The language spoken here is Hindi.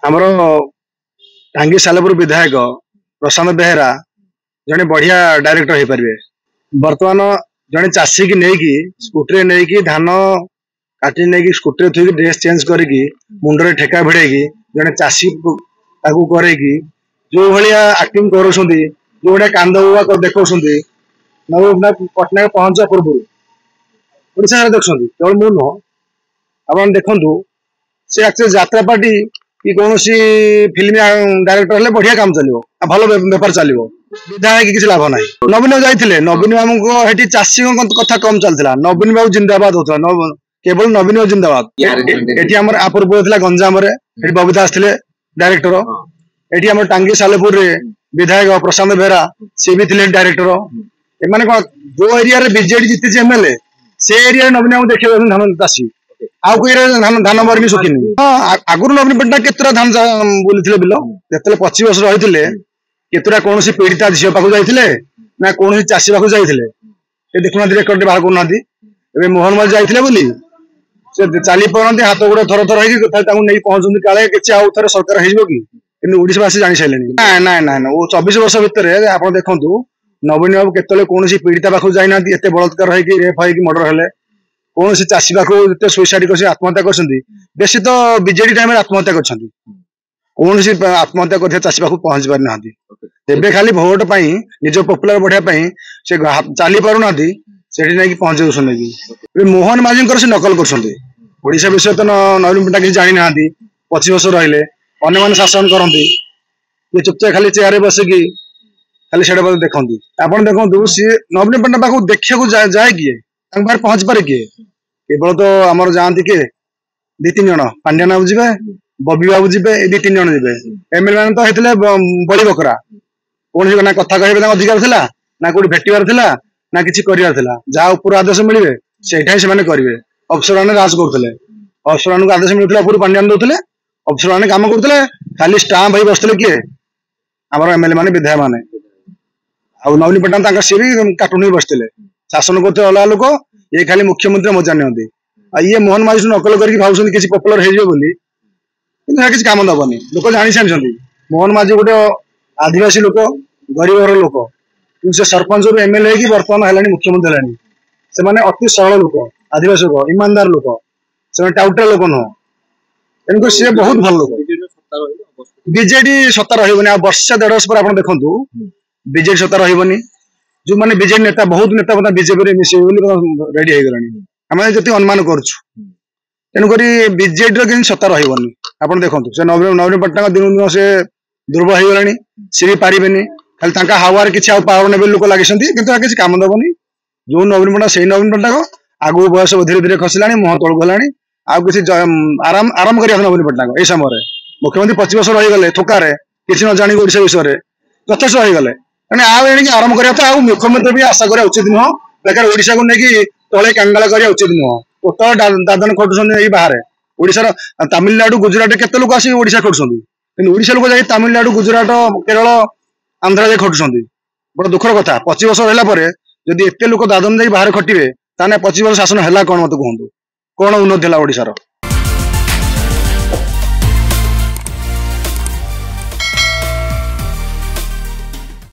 आमर टांगी सालेपुर विधायक प्रशांत बेहेरा जड़े बढ़िया डायरेक्टर हो पारे। बर्तमान जड़े चाषी की नहीं स्कूटी नहीं धान काटी नहीं स्कूटी थी ड्रेस चेंज करके मुंडे ठेका भिड़े जड़े चाषी करेगी जो भाया आक्टिंग कर जो भाया कांद बुआ देखा नवीन पट्टनायक पहुंचा पूर्व ओडिशा सारा देखते केवल मु नुह आप देखु से एक्चुअली यात्रा पार्टी कि कौन फिल्म डायरेक्टर हेल्ले बढ़िया काम चलो भल बेपार चलो विधायक किसी लाभ ना। नवीन बाबू जाते नवीन बाबू को चाषी कथा कम चलता नवीन बाबू जिंदाबाद होता केवल नवीन बाबू जिंदाबाद। ये आम पूर्व गंजाम बबीता आसते डायरेक्टर ये आम टांगी सालेपुर विधायक प्रशांत बेहेरा सी भी थे डायरेक्टर एम कौन जो एरिया बीजेडी जीती एमएलए से एरिया नवीन बाबू देखिए धान चाषी आउ कोई धान मरनी सुखी हाँ आगुरी नवीन पट्टनायक केतरा धान बुली बिल जो 25 वर्ष रही केतरा कौन पीड़िता झील पाक जाते ना कौन चाषी पाक जाते देखुना रेकर्ड बाहर करना मोहन माझी जाते बोली से चली पारती हाथ गोड़ थर थर नहीं पहुंचती काले कि आउ थे सरकार होड़शावासी जानी सारे ना ना ना ना 24 वर्ष भितर आप देखु नवीन बाबू केतले कौन पीड़िता पाक जाना एत बलात्कार रेप मर्डर हेले कौन चाषी पाक सुइसाइड कर आत्महत्या कर बेसी तो बीजेडी टाइम आत्महत्या कर कौन आत्महत्या कर चाषी पाक पहुंची पारि ना खाली भोट निज पपुलर बढ़िया से चली पार से पहुंचे मोहन माझी से नकल कर विषय तो नवीन पट्टनायक किसी जानी ना 25 वर्ष रहिले अन्य शासन करती चुपचाप खाली चेयर बसिकी खाली से देखती आप देखो सी नवीन पट्टनायक देखा जाए किए बाहर पहुंच पारे किए केवल तो आमर जाती किए 2-3 जन पांड्या बाबू जी बबी बाबू जी 2-3 जन जी एमएलए मैंने तो होते बड़ी बकरा कौन ना कथा कह अधिकार था ना कौट भेटार ना कि जहाँ ऊपर आदेश मिले से करेंगे अफसर मैंने राज करते अफसर मान आदेश मिलता ऊपर पांड्यान दौले अफसर मैंने कम करते खाली स्टाम्प भाई बसते किए आम एमएलए मैंने विधायक मैंने आ नवीन पट्टनायक सी भी कार्टून बसते शासन करते अलग लोक ये खाली मुख्यमंत्री मजा नियंती ये मोहन माझी नकल करके भाव किसी पपुलर हो किसी काम दबनी लोक जानी सारी मोहन माझी गोटे आदिवासी लोक गरीब घर लोक से सरपंच रू एमएलए की बर्तमान है मुख्यमंत्री है से अति सरल लोक आदिवासी लोक ईमानदार लोक से टाउटर लोक नुह तेणुक सी बहुत भल लोक बीजेडी सत्ता रही वर्षे 1.5 वर्ष पर आप देखु बीजेडी सत्ता रही जो मैंने बीजेडी नेता बहुत नेता बीजेपी मिसे रेडी हो गलानी आम जी अनुमान करुक बीजेडी सत्ता रही आप देखो से नवीन पट्टनायक दिन दिन से दुर्बल हो गलानी सी भी पारे खाली हावार किसी पावर ने लोक लगे किसी कम दबनी जो नवीन पट्टनायक से नवीन पट्टनायक आगु बयस धीरे धीरे खसला मुह तौक गलानी आउ किसी आराम आराम कर नवीन पट्टनायक यह समय मुख्यमंत्री 25 वर्ष रहीगले थोकार किसी न जाणी ओडिशा विषय यथेष रहीगले मैंने आरंभ करता मुख्यमंत्री भी आशा करा उचित नुह बेकार ओडिशा को लेकिन तले कांगाल करा उचित नुह टोटल दादन खटुंट बाहर ओडिशार तमिलनाडु गुजरात केते लोक आसिक ओडिशा खटुंट ओडिशा लोक जाए तमिलनाडु गुजरात केरल आंध्रा जाए खटुंट बड़ा दुखर कथा 25 वर्ष रहा जदि एत लोक दादन जाए बाहर खटिए 25 वर्ष शासन है कौन मत कहतु कौन उन्नति है ओडिशार।